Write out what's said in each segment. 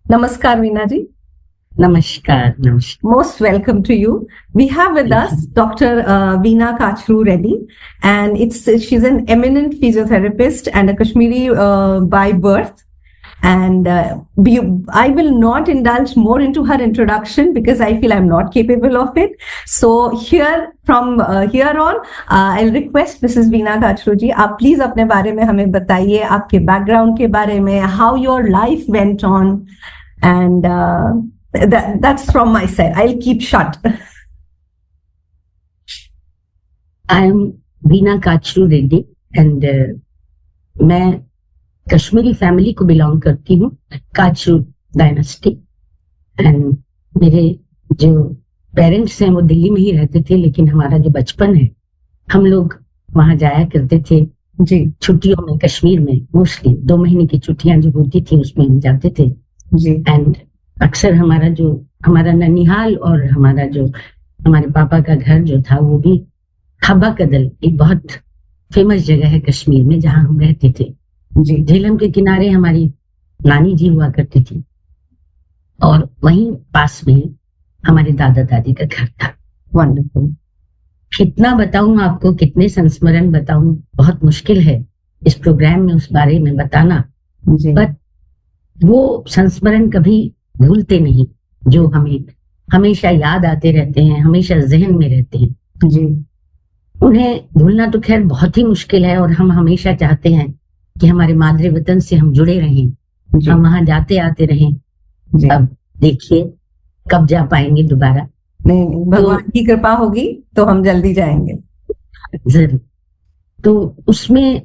Namaskar, Veena ji. Namaskar, namaskar. Most welcome to you. We have with Thank us Dr. Veena Kachru Reddy, and she's an eminent physiotherapist and a Kashmiri by birth. And I will not indulge more into her introduction because I feel I'm not capable of it. So from here on, I'll request Mrs. Veena Kachru ji, आप please अपने बारे में हमें बताइए, आपके background के बारे में, how your life went on, and that's from my side. I'll keep short. I am Veena Kachru Reddy and मैं कश्मीरी फैमिली को बिलोंग करती हूँ, काचरू डायनेस्टी। एंड मेरे जो पेरेंट्स हैं वो दिल्ली में ही रहते थे, लेकिन हमारा जो बचपन है हम लोग वहां जाया करते थे जी छुट्टियों में। कश्मीर में मोस्टली 2 महीने की छुट्टियां जो होती थी उसमें हम जाते थे। जी एंड अक्सर हमारा ननिहाल और हमारे पापा का घर जो था वो भी हब्बा कदल, एक बहुत फेमस जगह है कश्मीर में जहां हम रहते थे। जी झेलम के किनारे हमारी नानी जी हुआ करती थी और वहीं पास में हमारे दादा दादी का घर था। वंडरफुल। कितना बताऊं आपको, कितने संस्मरण बताऊं, बहुत मुश्किल है इस प्रोग्राम में उस बारे में बताना। जी बट वो संस्मरण कभी भूलते नहीं, जो हमें हमेशा याद आते रहते हैं, हमेशा जहन में रहते हैं। जी उन्हें भूलना तो खैर बहुत ही मुश्किल है और हम हमेशा चाहते हैं कि हमारे मादरे वतन से हम जुड़े रहें, जी हम वहां जाते आते रहें। जी अब देखिए कब जा पाएंगे दोबारा। नहीं, भगवान की कृपा होगी तो हम जल्दी जाएंगे जरूर। तो उसमें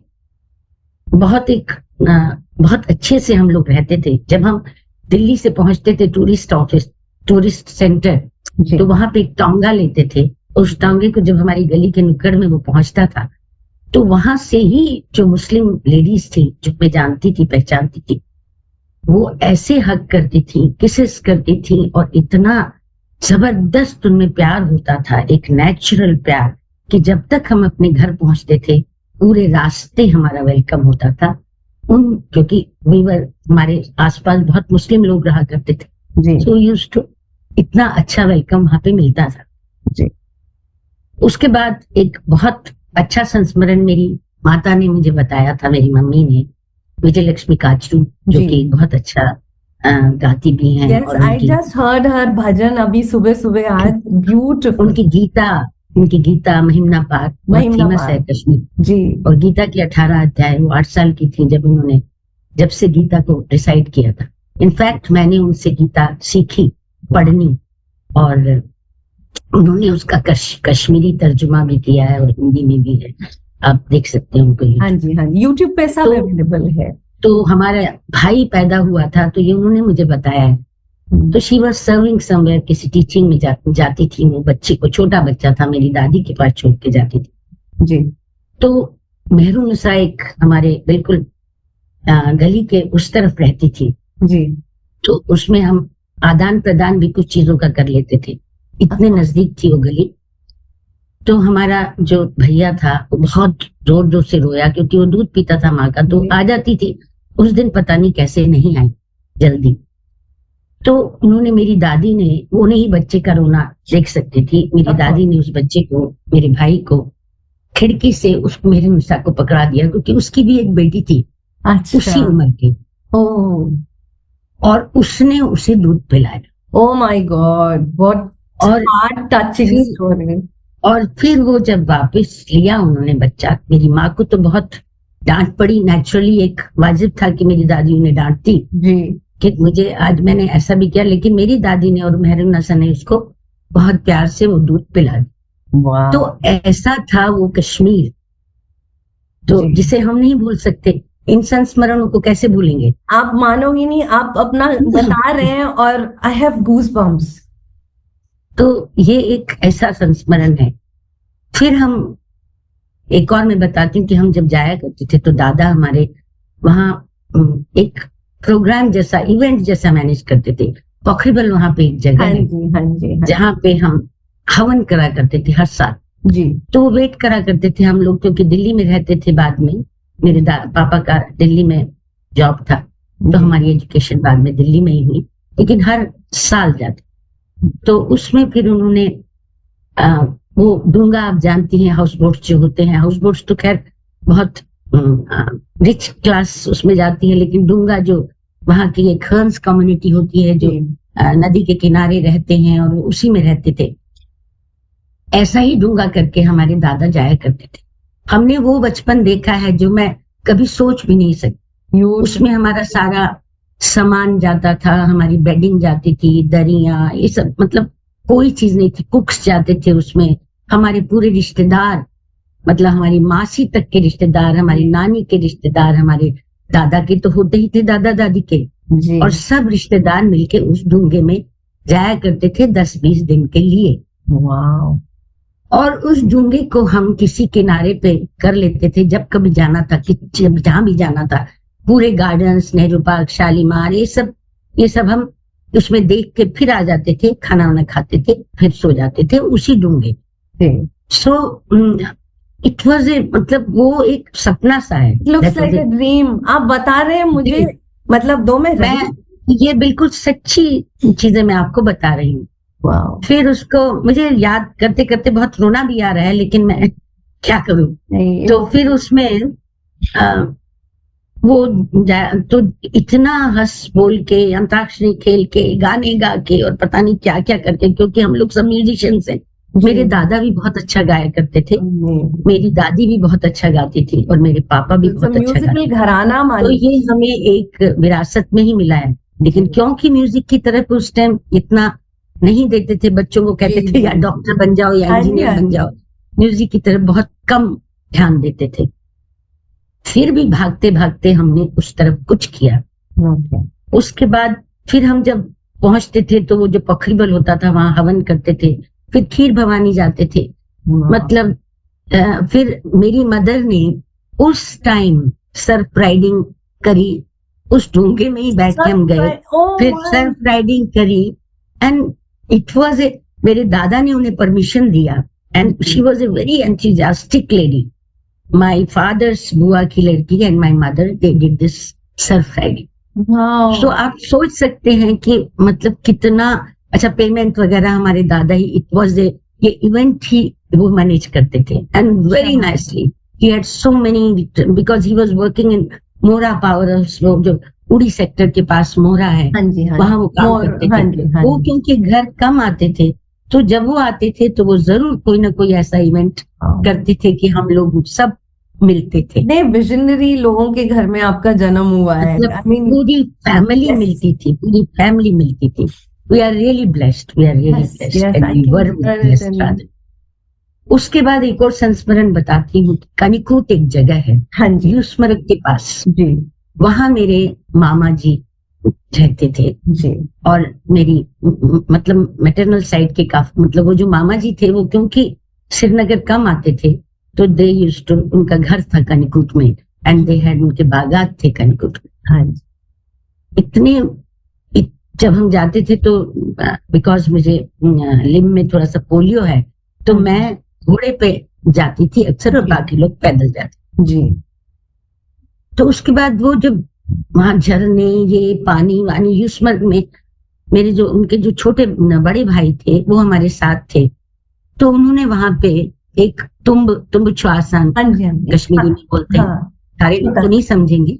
बहुत अच्छे से हम लोग रहते थे। जब हम दिल्ली से पहुंचते थे टूरिस्ट सेंटर, जी तो वहां पे एक टांगा लेते थे। उस टांगे को जब हमारी गली के नुक्कड़ में वो पहुंचता था तो वहां से ही जो मुस्लिम लेडीज थी, जो मैं जानती थी, पहचानती थी, वो ऐसे हक करती थी, किसेस करती थी और इतना जबरदस्त उनमें प्यार होता था, एक नेचुरल प्यार, कि जब तक हम अपने घर पहुंचते थे पूरे रास्ते हमारा वेलकम होता था। क्योंकि हमारे आसपास बहुत मुस्लिम लोग रहा करते थे, जी सो यूज्ड टू इतना अच्छा वेलकम वहां पे मिलता था। जी उसके बाद एक बहुत अच्छा संस्मरण मेरी माता ने मुझे बताया था, मेरी मम्मी ने, विजय लक्ष्मी काचरू, जो जी। कि बहुत अच्छा गाती भी हैं। Yes, और I just heard her भजन अभी सुबह सुबह आज, ब्यूटीफुल। उनकी गीता महिमना पाठ बहुत फेमस है कश्मीर। जी और गीता के 18 अध्याय, वो 8 साल की थी जब से गीता को डिसाइड किया था। इनफैक्ट मैंने उनसे गीता सीखी, पढ़नी, और उन्होंने उसका कश्मीरी तर्जुमा भी किया है और हिंदी में भी है, आप देख सकते हैं उनको। हाँ जी यूट्यूब पे सब अवेलेबल है। तो हमारा भाई पैदा हुआ था तो ये उन्होंने मुझे बताया है। तो शी वॉज सर्विंग समवेयर, किसी टीचिंग में जाती थी। वो बच्चे को, छोटा बच्चा था, मेरी दादी के पास छोड़ के जाती थी। जी तो मेहरुनिसा एक हमारे बिल्कुल गली के उस तरफ रहती थी। जी तो उसमें हम आदान प्रदान भी कुछ चीजों का कर लेते थे, इतने नजदीक थी वो गली। तो हमारा जो भैया था वो बहुत जोर जोर से रोया, क्योंकि वो दूध पीता था माँ का, तो आ जाती थी। उस दिन पता नहीं कैसे नहीं आई जल्दी। तो उन्होंने, मेरी दादी ने, वो नहीं बच्चे का रोना देख सकती थी, मेरी दादी ने उस बच्चे को, मेरे भाई को, खिड़की से उस मेरे निशा को पकड़ा दिया, क्योंकि उसकी भी एक बेटी थी उसी उम्र की। और उसने उसे दूध पिलाया। Oh my God, what heart touching story. और फिर वो जब वापस लिया उन्होंने बच्चा, मेरी माँ को तो बहुत डांट पड़ी। नेचुरली एक वाजिब था कि मेरी दादी उन्हें डांटती जी कि मुझे आज मैंने ऐसा भी किया, लेकिन मेरी दादी ने और मेहरुनिसा ने उसको बहुत प्यार से वो दूध पिला दिया। तो ऐसा था वो कश्मीर, तो जिसे हम नहीं भूल सकते। इन संस्मरणों को कैसे भूलेंगे? आप मानोगी नहीं, आप अपना बता रहे हैं और आई हैव गूज बम्प्स। तो ये एक ऐसा संस्मरण है। फिर हम एक और मैं बताती हूँ कि हम जब जाया करते थे तो दादा हमारे वहाँ एक प्रोग्राम जैसा, इवेंट जैसा मैनेज करते थे। पोखरीबल वहां पे एक जगह है जहाँ पे हम हवन करा करते थे हर साल। जी तो वेट करा करते थे हम लोग, क्योंकि दिल्ली में रहते थे। बाद में मेरे पापा का दिल्ली में जॉब था, तो हमारी एजुकेशन बाद में दिल्ली में ही हुई। लेकिन हर साल जाते। तो उसमें फिर उन्होंने वो डूंगा, आप जानती हैं हाउस बोट्स जो होते हैं, हाउस बोट्स तो खैर बहुत रिच क्लास उसमें जाती है, लेकिन डूंगा जो वहां की एक हर्न्स कम्युनिटी होती है जो नदी के किनारे रहते हैं और उसी में रहते थे, ऐसा ही डूंगा करके हमारे दादा जाया करते थे। हमने वो बचपन देखा है जो मैं कभी सोच भी नहीं सकती। उसमें हमारा सारा सामान जाता था, हमारी बेडिंग जाती थी, दरियां, ये सब, मतलब कोई चीज नहीं थी। कुक्स जाते थे उसमें, हमारे पूरे रिश्तेदार, मतलब हमारी मासी तक के रिश्तेदार, हमारी नानी के रिश्तेदार, हमारे दादा के तो होते ही थे, दादा दादी के, और सब रिश्तेदार मिलके उस डूंगे में जाया करते थे 10-20 दिन के लिए। वाह। और उस डूंगे को हम किसी किनारे पे कर लेते थे जब कभी जाना था, जहां भी जाना था, पूरे गार्डन्स, नेहरू पार्क, शालीमार, ये सब हम उसमें देख के फिर आ जाते थे, खाना वाना खाते थे, फिर सो जाते थे उसी डूंगे। सो इट वाज ए, मतलब वो एक सपना सा है। Looks like a dream. आप बता रहे हैं मुझे, मतलब दो में मैं ये बिल्कुल सच्ची चीजें मैं आपको बता रही हूँ। फिर उसको मुझे याद करते करते बहुत रोना भी आ रहा है, लेकिन मैं क्या करूं। तो फिर उसमें तो इतना हंस बोल के, अंताक्षरी खेल के, गाने गा के और पता नहीं क्या क्या करके, क्योंकि हम लोग सब म्यूजिशियंस हैं। मेरे दादा भी बहुत अच्छा गाया करते थे, मेरी दादी भी बहुत अच्छा गाती थी, और मेरे पापा भी बहुत अच्छा गाते थे। घराना तो ये हमें एक विरासत में ही मिला है। लेकिन क्योंकि म्यूजिक की तरफ उस टाइम इतना नहीं देते थे, बच्चों को कहते थे या डॉक्टर बन जाओ या इंजीनियर बन जाओ, म्यूजिक की तरफ बहुत कम ध्यान देते थे। फिर भी भागते भागते हमने उस तरफ कुछ किया। उसके बाद फिर हम जब पहुंचते थे तो वो जो पखरीबल होता था वहां हवन करते थे, फिर खीर भवानी जाते थे। मतलब फिर मेरी मदर ने उस टाइम सर्फ राइडिंग करी, उस डूंगे में ही बैठ के हम गए, फिर सर्फ राइडिंग करी, एंड इट वाज ए, मेरे दादा ने उन्हें परमिशन दिया, and she was a very enthusiastic lady. My father's बुआ की लड़की and my mother, they did this surf riding. So आप सोच सकते हैं कि मतलब कितना अच्छा पेमेंट वगैरह हमारे दादा ही, इट वाज ए, ये इवेंट ही वो मैनेज करते थे, and very nicely. He had so many, because he was working in मोरा पावर हाउस, जो उड़ी सेक्टर के पास मोरा है, वहां वो काम करते थे। वो क्योंकि घर कम आते थे, तो जब वो आते थे तो वो जरूर कोई ना कोई ऐसा इवेंट करते थे कि हम लोग सब मिलते थे। विजनरी लोगों के घर में आपका जन्म हुआ है। पूरी फैमिली मिलती थी, पूरी फैमिली मिलती थी। We are really blessed, we are really blessed, and we were blessed. उसके बाद एक और संस्मरण बताती हूँ। कनिकूट एक जगह है यूस्मरक के पास, वहां मेरे मामा जी रहते थे जी। और मेरी मतलब मैटरनल साइड के काफी, मतलब वो जो मामा जी थे वो क्योंकि श्रीनगर कम आते थे, तो दे यूज्ड टू, उनका घर था कनिकूट में, एंड दे हैड, उनके बागात थे कनिकूट में। इतने जब हम जाते थे तो बिकॉज मुझे लिम्ब में थोड़ा सा पोलियो है, तो मैं घोड़े पे जाती थी अक्सर, और बाकी लोग पैदल जाते जी। तो उसके बाद वो जब वहां झरने, ये पानी वानी, यूस्मर्ग में मेरे जो उनके जो छोटे बड़े भाई थे वो हमारे साथ थे, तो उन्होंने वहां पे एक तुम्ब श्वासन, कश्मीरी में बोलते हैं, सारे लोग तो नहीं समझेंगे,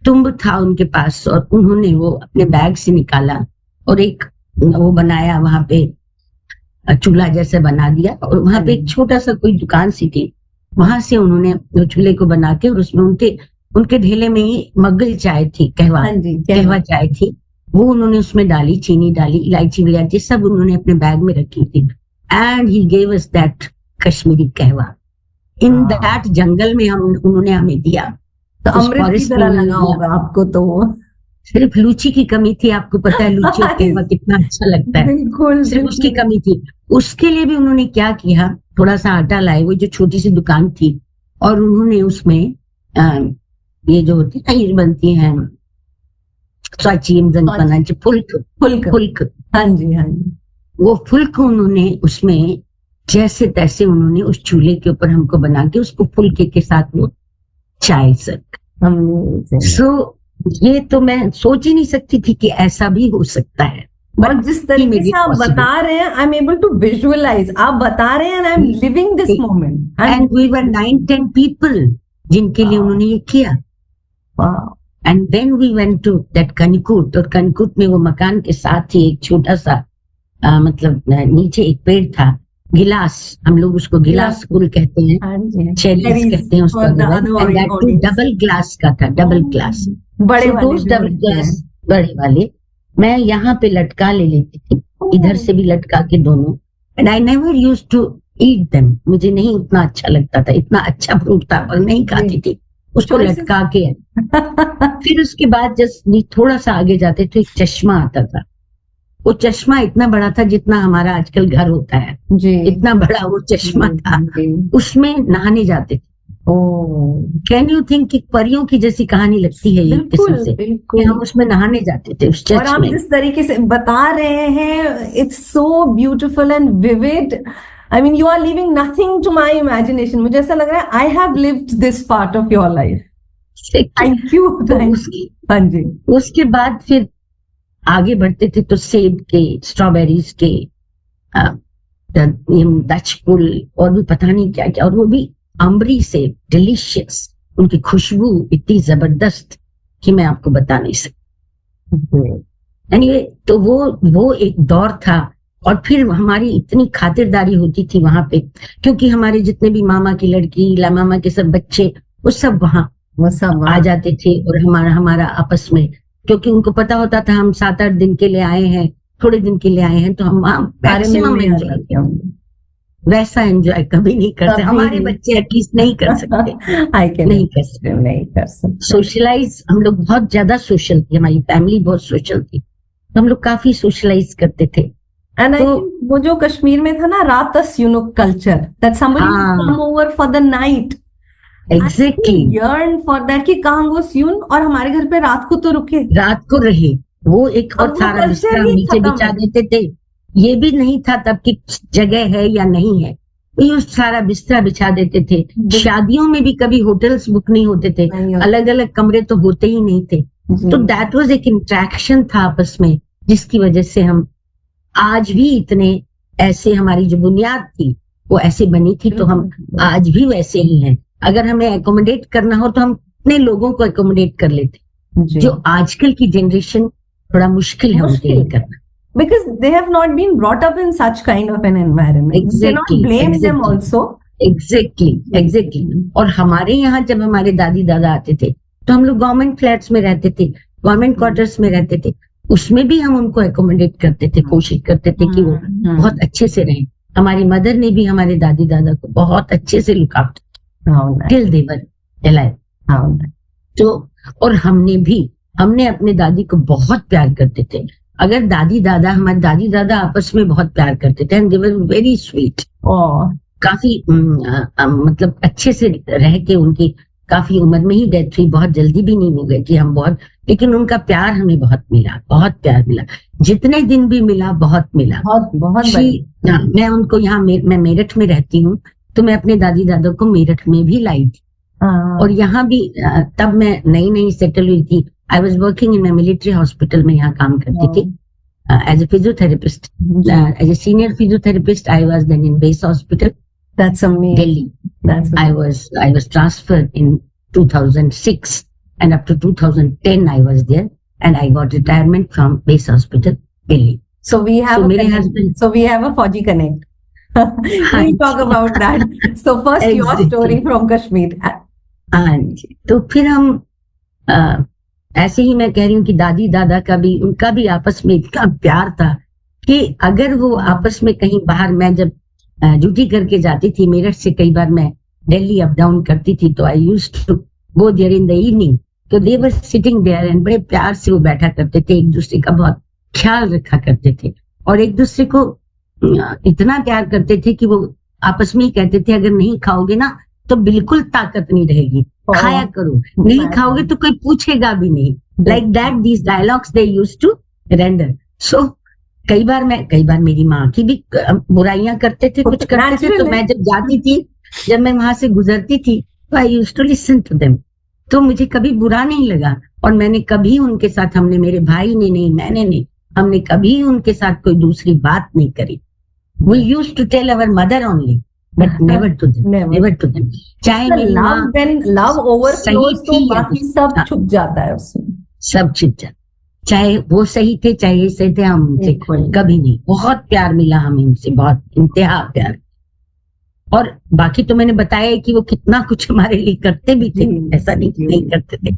तुम्ब था उनके पास, और उन्होंने वो अपने बैग से निकाला और एक वो बनाया, वहां पे चूल्हा जैसे बना दिया, और वहां पे एक छोटा सा कोई दुकान सी थी, वहां से उन्होंने वो चूल्हे को बना के, और उसमें उनके ढेले में ही मग्गल चाय थी, कहवा चाय थी, वो उन्होंने उसमें डाली, चीनी डाली, इलायची विलायची सब उन्होंने अपने बैग में रखी थी, and he gave us that Kashmiri कहवा इन दैट जंगल में। उन्होंने हमें दिया, तो अमृत की तरह लगा होगा आपको। तो सिर्फ लूची की कमी थी, आपको पता है लूची और कहवा कितना अच्छा लगता है, बिल्कुल सिर्फ उसकी कमी थी। उसके लिए भी उन्होंने क्या किया, थोड़ा सा आटा लाए, वो जो छोटी सी दुकान थी, और उन्होंने उसमें ये जो होती है ये बनती है फुल्क, हाँ जी हाँ जी, वो फुल्क उन्होंने उसमें जैसे तैसे उन्होंने उस चूल्हे के ऊपर हमको बना के उसको फुल्के के साथ वो चाय सर्व। सो ये तो मैं सोच ही नहीं सकती थी कि ऐसा भी हो सकता है। और जिस तरीके से आप बता रहे हैं, I am able to visualise, आप बता रहे हैं, I am living this moment, and we were 9-10 people जिनके लिए उन्होंने ये किया। And then we went to that कनिकुट, और कनिकुट में वो मकान के साथ ही एक छोटा सा मतलब नीचे एक पेड़ था, गिलास, हम लोग उसको गिलास फूल कहते हैं, चेरीज कहते हैं उसको, and that too double glass का था, डबल ग्लास, बड़े डबल ग्लास, बड़े वाले मैं यहाँ पे लटका ले लेती थी, इधर से भी लटका के दोनों, and I never used to eat them, मुझे नहीं उतना अच्छा लगता था, इतना अच्छा फ्रूट था पर नहीं खाती थी उसको लटका के। फिर उसके बाद जब थोड़ा सा आगे जाते तो एक चश्मा आता था, वो चश्मा इतना बड़ा था जितना हमारा आजकल घर होता है जी, इतना बड़ा वो चश्मा था, उसमें नहाने जाते थे। कैन यू थिंक कि परियों की जैसी कहानी लगती है ये किस्म से, कि हम उसमें नहाने जाते थे उस चर्च में। और आप जिस तरीके से बता रहे हैं, it's so beautiful and vivid, I mean you are leaving nothing to my imagination, मुझे ऐसा लग रहा है I have lived this part of your life. Thank you. हाँ जी। उसके बाद फिर आगे बढ़ते थे तो सेब के, स्ट्रॉबेरीज के, डच पुल और भी पता नहीं क्या क्या, और वो भी अम्बरी से डिलीशियस, उनकी खुशबू इतनी जबरदस्त कि मैं आपको बता नहीं सकती। एनीवे, तो वो एक दौर था। और फिर हमारी इतनी खातिरदारी होती थी वहां पे, क्योंकि हमारे जितने भी मामा की लड़की, मामा के सब बच्चे, वो सब वहां आ जाते थे, और हमारा आपस में, क्योंकि उनको पता होता था हम 7-8 दिन के लिए आए हैं, थोड़े दिन के लिए आए हैं, तो हम मैक्सिमम एंजॉय करते, वैसा एंजॉय कभी नहीं करते हमारे बच्चे, एटलीस्ट नहीं कर सकते। नहीं कर सकते। सोशलाइज हम लोग बहुत ज्यादा सोशल थे, हमारी फैमिली बहुत सोशल थी, तो हम लोग काफी सोशलाइज करते थे। एंड आई थिंक वो जो कश्मीर में था ना, रातस यूनुक culture, that somebody would come over for the night, exactly yearn for that कि कहाँ वो स्यून, और हमारे घर पे रात को तो रुके, रात को रहे वो एक, और सारा बिस्तर नीचे बिछा देते थे। ये भी नहीं था तब कि जगह है या नहीं है, ये सारा बिस्तर बिछा देते थे। शादियों में भी कभी होटल्स बुक नहीं होते थे, अलग अलग कमरे तो होते ही नहीं थे। तो दैट वाज एक इंट्रैक्शन था आपस में, जिसकी वजह से हम आज भी इतने ऐसे, हमारी जो बुनियाद थी वो ऐसे बनी थी, तो हम आज भी वैसे ही हैं। अगर हमें एकोमोडेट करना हो तो हम इतने लोगों को एकोमोडेट कर लेते, जो आजकल की जनरेशन थोड़ा मुश्किल है उनके लिए करना, because they have not been brought up in such kind of an environment. Exactly, you cannot blame them also. Exactly. और हमारे यहाँ जब हमारे दादी दादा आते थे तो हम लोग गवर्नमेंट फ्लैट्स में रहते थे, गवर्नमेंट क्वार्टर्स में रहते थे, उसमें भी हम उनको एकोमोडेट करते थे, कोशिश करते थे कि वो बहुत अच्छे से रहें। हमारी मदर ने भी हमारे दादी दादा को बहुत अच्छे से लुक आफ्टर टिल दे वर अलाइव। तो और हमने अपने दादी को बहुत प्यार करते थे। अगर हमारे दादी दादा आपस में बहुत प्यार करते थे, and they were very sweet, काफी मतलब अच्छे से रह के, उनकी काफी उम्र में ही डेथ हुई, बहुत जल्दी भी नहीं हो गई कि हम बहुत, लेकिन उनका प्यार हमें बहुत मिला, बहुत प्यार मिला, जितने दिन भी मिला बहुत मिला, बहुत। मैं उनको यहाँ मैं मेरठ में रहती हूँ, तो मैं अपने दादी दादा को मेरठ में भी लाई थी, और यहाँ भी तब मैं नई सेटल हुई थी। I was working in military hospital में, यहाँ काम करती थी as a physiotherapist, as a senior physiotherapist. I was then in base hospital, Delhi. I was transferred in 2006, and up to 2010 I was there, and I got retirement from base hospital, Delhi. So we have a Fauji connect. We'll talk about that. So first your story from Kashmir. हाँ जी, तो फिर हम ऐसे ही, मैं कह रही हूँ कि दादी दादा का भी, उनका भी आपस में इतना प्यार था कि अगर वो आपस में कहीं बाहर, मैं जब ड्यूटी करके जाती थी मेरठ से, कई बार मैं दिल्ली अप डाउन करती थी, तो I used to go there in the evening, तो they were sitting there, and बड़े प्यार से वो बैठा करते थे, एक दूसरे का बहुत ख्याल रखा करते थे, और एक दूसरे को इतना प्यार करते थे कि वो आपस में ही कहते थे, अगर नहीं खाओगे ना तो बिल्कुल ताकत नहीं रहेगी, खाया करो, नहीं खाओगे तो कोई पूछेगा भी नहीं, like that these dialogues they used to render. So कई बार मेरी माँ की भी बुराइयां करते थे, कुछ करते थे, तो मैं जब जाती थी, जब मैं वहां से गुजरती थी, तो I used to listen to them, तो मुझे कभी बुरा नहीं लगा, और मैंने कभी उनके साथ, हमने, मेरे भाई ने नहीं, मैंने नहीं, हमने कभी उनके साथ कोई दूसरी बात नहीं करी. We used to tell our mother only, but never to them. Never to them. चाहे मेरी माँ लव व्हेन लव ओवरफ्लोज तो सही थी या बाकी कुछ, सब हाँ, छुप जाता है उसमें. सब छिप जाता, चाहे वो सही थे चाहे ये सही थे, हम उनसे बिल्कुल. कभी नहीं. बहुत प्यार मिला हमें उनसे, बहुत इंतहा प्यार. और बाकी तो मैंने बताया है कि वो कितना कुछ हमारे लिए करते भी थे, जी, ऐसा नहीं कि जी. नहीं करते थे.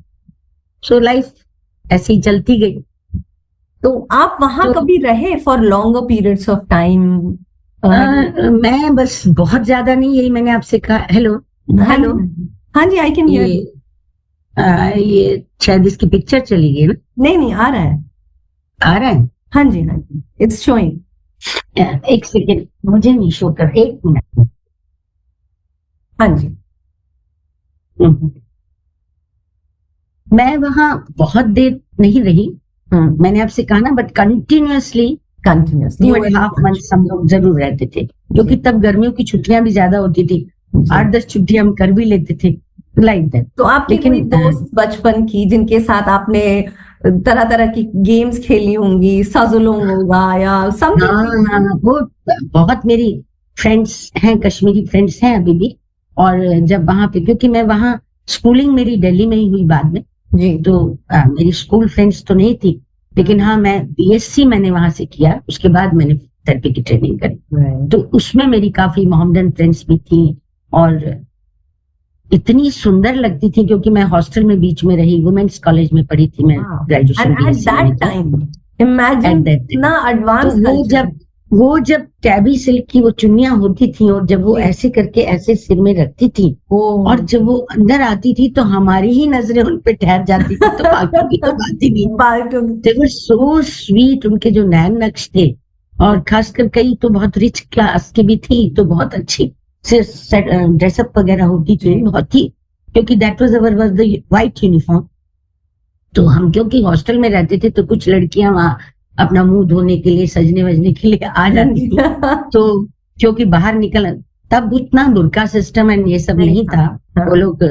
सो लाइफ ऐसे ही चलती गई. तो आप वहां तो कभी रहे for longer periods of time? मैं बस बहुत ज्यादा नहीं, यही मैंने आपसे कहा. Hello, hello. हाँ जी, आई कैन हियर. ये शायद इसकी पिक्चर चली गई ना. नहीं, आ रहा है. आ रहा है. हाँ जी, इट्स शोइंग. एक सेकेंड, मुझे नहीं शो कर, 1 मिनट. हाँ जी. मैं वहां बहुत देर नहीं रही, मैंने आपसे कहा ना, बट कंटिन्यूअसली कंटिन्यूअसली 2.5 मंथ हम लोग जरूर रहते थे, क्योंकि तब गर्मियों की छुट्टियां भी ज्यादा होती थी. 8-10 छुट्टियां हम कर भी लेते थे, लाइक दैट. तो आपके कोई दोस्त बचपन की जिनके साथ आपने तरह तरह की गेम्स खेली होंगी, सजुलोंग होगा या समथिंग? हाँ, वो बहुत मेरी फ्रेंड्स हैं, कश्मीरी फ्रेंड्स हैं अभी भी. और जब वहां पे, क्योंकि मैं वहां स्कूलिंग मेरी दिल्ली में ही हुई बाद में, जी. तो मेरी स्कूल फ्रेंड्स तो नहीं थी, लेकिन हाँ, मैं बीएससी मैंने वहां से किया, उसके बाद मैंने थेरेपी की ट्रेनिंग करी. तो उसमें मेरी काफी मोहम्मदन फ्रेंड्स भी थी, और इतनी सुंदर लगती थी, क्योंकि मैं हॉस्टल में बीच में रही, वुमेन्स कॉलेज में पढ़ी थी मैं graduation. At that time imagine इतना एडवांस. तो वो जब टैबी सिल्क की वो चुन्नियां होती थी, और जब वो ऐसे करके ऐसे सिर में रखती थी, और जब वो अंदर आती थी तो हमारी ही नजरें उन पे ठहर जाती थी, तो बाकी की तो बात ही नहीं. They were so sweet, उनके जो नैन नक्श थे, और खासकर कई तो बहुत रिच क्लास की भी थी, तो बहुत अच्छी ड्रेसअप वगैरह होती थी, बहुत ही, क्योंकि that was the white uniform. तो हम क्योंकि हॉस्टल में रहते थे, तो कुछ लड़कियां वहां अपना मुंह धोने के लिए, सजने वजने के लिए आ जाती थी. तो क्योंकि बाहर निकल, तब उतना बुर्का सिस्टम एंड ये सब नहीं था, वो लोग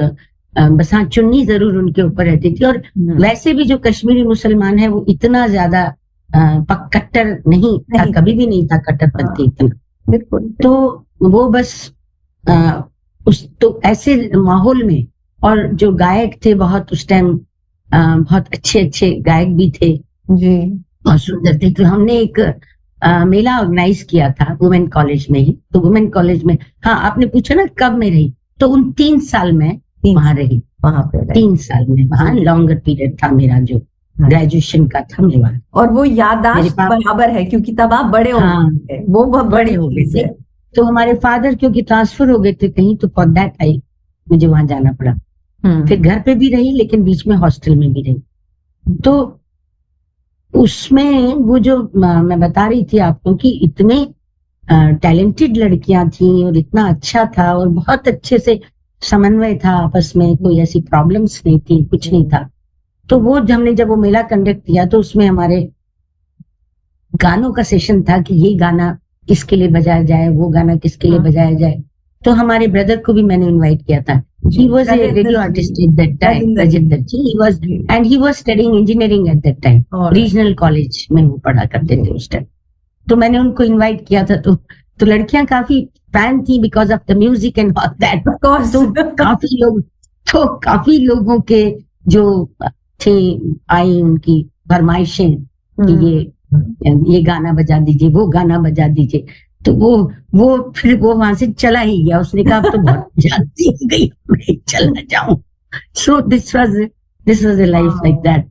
बस हाँ, चुन्नी जरूर उनके ऊपर रहती थी. और वैसे भी जो कश्मीरी मुसलमान है वो इतना ज्यादा कट्टर नहीं था, कभी भी नहीं था कट्टरपंथी इतना. तो वो बस तो ऐसे माहौल में, और जो गायक थे बहुत उस टाइम, बहुत अच्छे अच्छे गायक भी थे जी, बहुत सुंदर थे. तो हमने एक मेला ऑर्गेनाइज किया था वुमेन कॉलेज में ही. तो वुमेन कॉलेज में, हाँ, आपने पूछा ना कब मैं रही, तो उन 3 साल में वहां रही. वहां पे 3 साल में वहां लॉन्गर पीरियड था मेरा, जो ग्रेजुएशन का था मेरा. और वो याददाश्त बराबर है, क्योंकि तब आप बड़े हो गए. वो बहुत बड़े हो गए थे. तो हमारे फादर क्योंकि ट्रांसफर हो गए थे कहीं, तो फॉर दैट आई मुझे वहां जाना पड़ा. फिर घर पे भी रही, लेकिन बीच में हॉस्टल में भी रही. तो उसमें वो जो मैं बता रही थी आपको कि इतने टैलेंटेड लड़कियां थी, और इतना अच्छा था, और बहुत अच्छे से समन्वय था आपस में, कोई ऐसी प्रॉब्लम्स नहीं थी, कुछ नहीं था. तो वो हमने जब वो मेला कंडक्ट किया, तो उसमें हमारे गानों का सेशन था कि ये गाना किसके लिए बजाया जाए, वो गाना किसके लिए बजाया जाए. तो हमारे ब्रदर को भी मैंने इनवाइट किया था. He was a radio artist at that time, Rajinder ji. He was studying engineering at that time. Regional college में वो पढ़ा करते थे उस टाइम. तो मैंने उनको इनवाइट किया था. तो लड़कियां काफी फैन थी because of the music and all that. तो काफी लोगों के जो थे आई उनकी फरमाइशें कि ये गाना बजा दीजिए, वो गाना बजा दीजिए. तो वो फिर वो वहां से चला ही गया. उसने कहा अब तो बहुत जाती हो गई, मैं चलना चाहूं. So this was a life like that.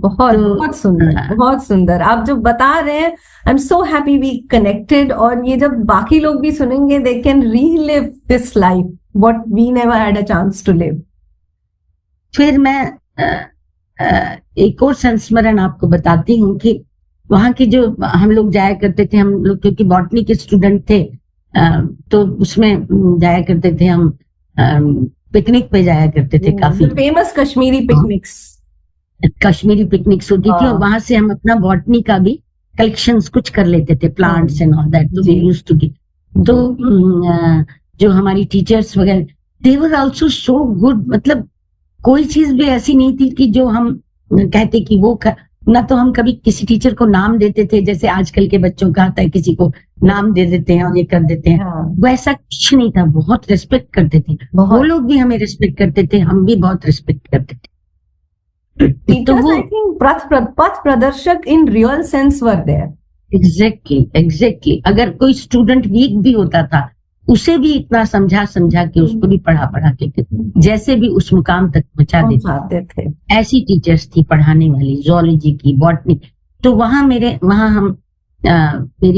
बहुत सुंदर, बहुत सुंदर. आप जो बता रहे हैं, I am so happy we connected. और ये जब बाकी लोग भी सुनेंगे, they can relive this life what we never had a chance to live. फिर मैं एक और संस्मरण आपको बताती हूँ कि वहां की जो हम लोग जाया करते थे, हम लोग क्योंकि बॉटनी के स्टूडेंट थे, तो उसमें जाया करते थे हम, पिकनिक पे जाया करते थे. काफी फेमस कश्मीरी पिकनिक्स होती थी, और वहां से हम अपना बॉटनी का भी कलेक्शंस कुछ कर लेते थे, प्लांट्स एंड ऑल दैट. तो वी यूज्ड टू गिव. तो जो हमारी टीचर्स वगैरह, दे वर आल्सो सो गुड. मतलब कोई चीज भी ऐसी नहीं थी कि जो हम कहते कि ना तो हम कभी किसी टीचर को नाम देते थे, जैसे आजकल के बच्चों का आता है किसी को नाम दे देते हैं और ये कर देते हैं। हाँ, वैसा कुछ नहीं था, बहुत रिस्पेक्ट करते थे। वो बहुत लोग भी हमें रिस्पेक्ट करते थे, हम भी बहुत रिस्पेक्ट करते थे। तो टीचर्स वो आई थिंक पथ प्रदर्शक in real sense were there. Exactly अगर कोई स्टूडेंट वीक भी होता था, उसे भी इतना समझा समझा के, उसको भी पढ़ा पढ़ा के जैसे भी उस मुकाम तक पहुंचा देते पहुंचाते थे। ऐसी टीचर्स थी पढ़ाने वाली, जूलॉजी की, बॉटनी। तो वहां मेरी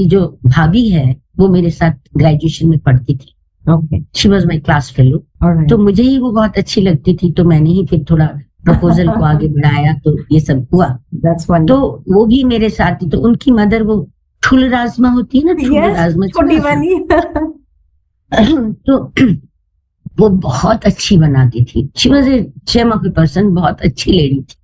जो भाभी है वो मेरे साथ ग्रेजुएशन में पढ़ती थी। Okay, she was my class fellow. Alright. तो मुझे ही वो बहुत अच्छी लगती थी, तो मैंने ही फिर थोड़ा प्रपोजल को आगे बढ़ाया, तो ये सब हुआ। That's one. तो वो भी मेरे साथ थी। तो उनकी मदर वो ठुल राजमा होती है ना, ठुल राजमा, छोटी वाली। तो वो बहुत अच्छी बनाती थी। She was a gem of a person, बहुत अच्छी लेडी थी।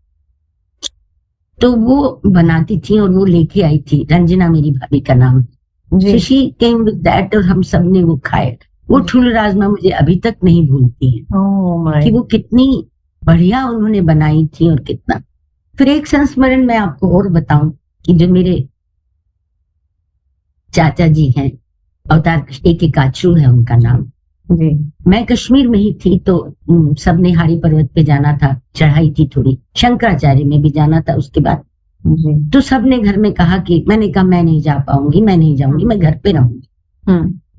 तो वो बनाती थी और वो लेके आई थी, रंजना मेरी भाभी का नाम। जी, शी केम विद दैट और हम सब ने वो खाए। वो ठुल राजमा मुझे अभी तक नहीं भूलती है ओह माय, कि वो कितनी बढ़िया उन्होंने बनाई थी और कितना। फिर एक संस्मरण मैं आपको और बताऊं कि जो मेरे चाचा जी हैं, अवतार कृष्ण के काचरू है उनका नाम। जी, मैं कश्मीर में ही थी, तो सबने हारी पर्वत पे जाना था, चढ़ाई थी थोड़ी, शंकराचार्य में भी जाना था उसके बाद। जी, तो सबने घर में कहा कि, मैंने कहा मैं नहीं जा पाऊंगी, मैं नहीं जाऊंगी, मैं घर पे रहूंगी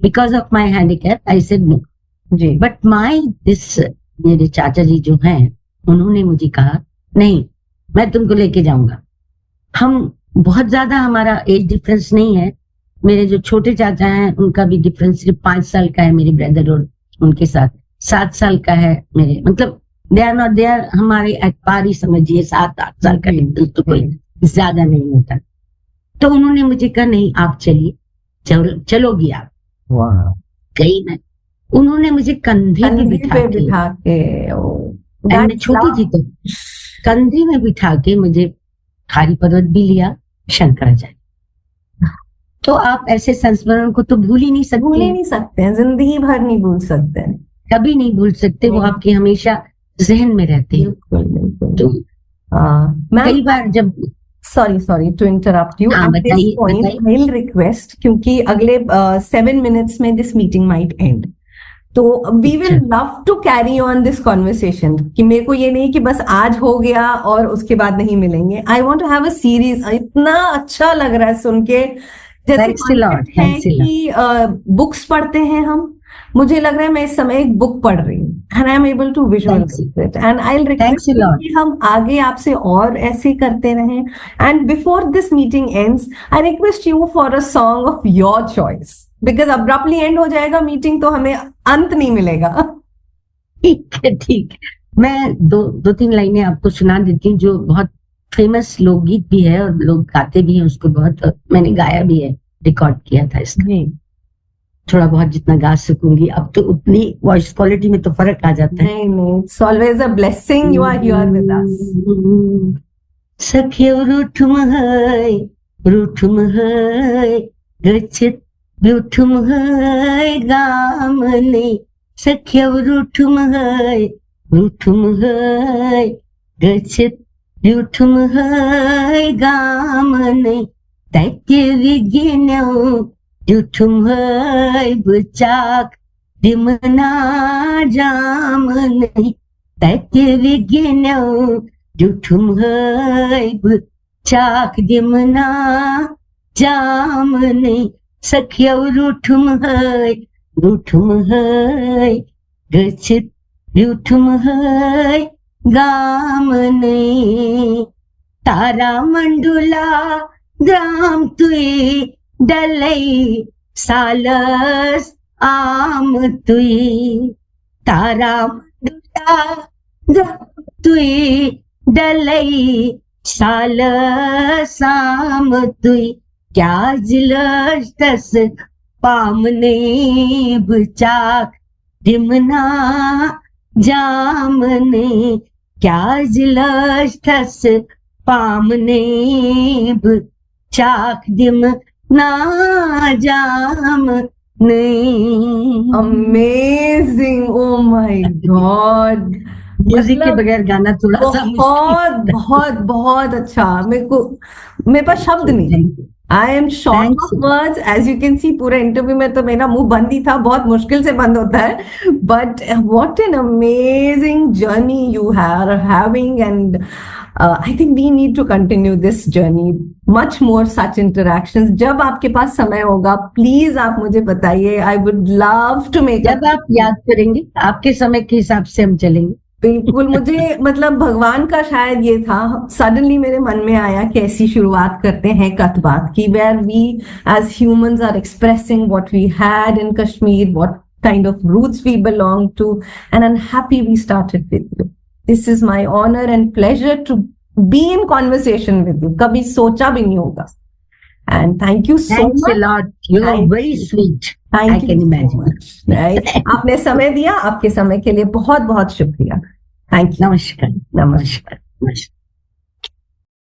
because of my handicap. I said no. जी, बट मेरे चाचा जी जो हैं, उन्होंने मुझे कहा नहीं, मैं तुमको लेके जाऊंगा। हम बहुत ज्यादा हमारा एज डिफरेंस नहीं है। मेरे जो छोटे चाचा हैं उनका भी डिफरेंस सिर्फ 5 साल का है, मेरे ब्रदर और उनके साथ 7 साल का है मेरे, मतलब they are not, they are हमारे एट पार ही समझिए, 7-8 साल का डिफरेंस तो कोई ज्यादा नहीं होता। तो उन्होंने मुझे कहा नहीं आप चलिए, चलोगी आप। वाह, गई मैं। उन्होंने मुझे कंधे में बिठा के, के मैं छोटी थी तो कंधे में बिठा के मुझे हारी पर्वत भी लिया, शंकराचार्य। तो आप ऐसे संस्मरण को तो भूल ही नहीं सकते, भूल ही नहीं सकते हैं, जिंदगी भर नहीं भूल सकते हैं, कभी नहीं भूल सकते। वो नहीं। आपके हमेशा जहन में रहते हैं। बिल्कुल बिल्कुल। तो मैम, कई बार जब, सॉरी टू इंटरप्ट यू, हाँ, एट दिस बताइए, पॉइंट बताइए। आई विल रिक्वेस्ट, क्योंकि अगले 7 मिनट्स में दिस मीटिंग माइट एंड, तो we will love to carry on this conversation, कि मेरे को ये नहीं कि बस आज हो गया और उसके बाद नहीं मिलेंगे। I want to have a series. इतना अच्छा लग रहा है सुन के, जैसे Thanks a lot, concept है thanks a lot. कि बुक्स पढ़ते हैं हम, मुझे लग रहा है मैं इस समय एक बुक पढ़ रही हूँ, and I am able to visualise it, and I will Thanks a request lot. कि हम आगे आपसे और ऐसे करते रहें। And before this meeting ends, I request you for a song of your choice, because abruptly end हो जाएगा मीटिंग तो हमें अंत नहीं मिलेगा। ठीक है, ठीक है। मैं दो तीन लाइनें आपको सुना देती हूँ, जो बहुत फेमस लोकगीत भी है और लोग गाते भी हैं उसको बहुत, मैंने गाया भी है, रिकॉर्ड किया था इसका। थोड़ा बहुत जितना गा सकूंगी। अब तो उतनी वॉइस क्वालिटी में तो फर्क आ जाता है। नहीं, it's always a blessing you are here with us. सख्यो रूठुम है गच्छित रूठुम है गामने, सख्यो रूठुम है गच्छित रूठुम है गामने, दैत्य विज्ञान्यो जुठुम है बुचाक दिमना जामने, दैत्य विज्ञान्यो जुठुम है बुचाक दिमना जामने, सख्यो रूठुम है गच्छित रूठुम है गामने, तारा मंडुला ग्राम तुई डलई सालस आम तुई, तारा मंडुला ग्राम तुई डलई सालस आम तुई, क्या जिलस तस पामने बुचाक दिमना जामने, क्या जिलस तस पामने बुचाक दिमना जामने। Amazing! Oh my God! Music के मतलब बगैर गाना थोड़ा सा बहुत बहुत बहुत अच्छा, मेरे पास शब्द नहीं। मुश्किल। I am short Thanks. Of words, as you can see. पूरे इंटरव्यू में तो मेरा मुंह बंद ही था, बहुत मुश्किल से बंद होता है। But what an amazing journey you are having, and I think we need to continue this journey, much more such interactions. जब आपके पास समय होगा प्लीज आप मुझे बताइए, I would love to make. जब आप याद करेंगे आपके समय के हिसाब से हम चलेंगे। बिल्कुल, मुझे मतलब भगवान का शायद ये था, सडनली मेरे मन में आया कि ऐसी शुरुआत करते हैं कथ बात की, where we as humans are expressing what we had in Kashmir, what kind of roots we belong to, and I am happy we started with you. This is my honour and pleasure to be in conversation with you, कभी सोचा भी नहीं होगा। And thank you so Thanks a much. lot. You are Thank very you. sweet. I thank can you so imagine. Much. आपने समय दिया, आपके समय के लिए बहुत बहुत शुक्रिया। Thank you. नमस्कार। नमस्कार। नमस्कार।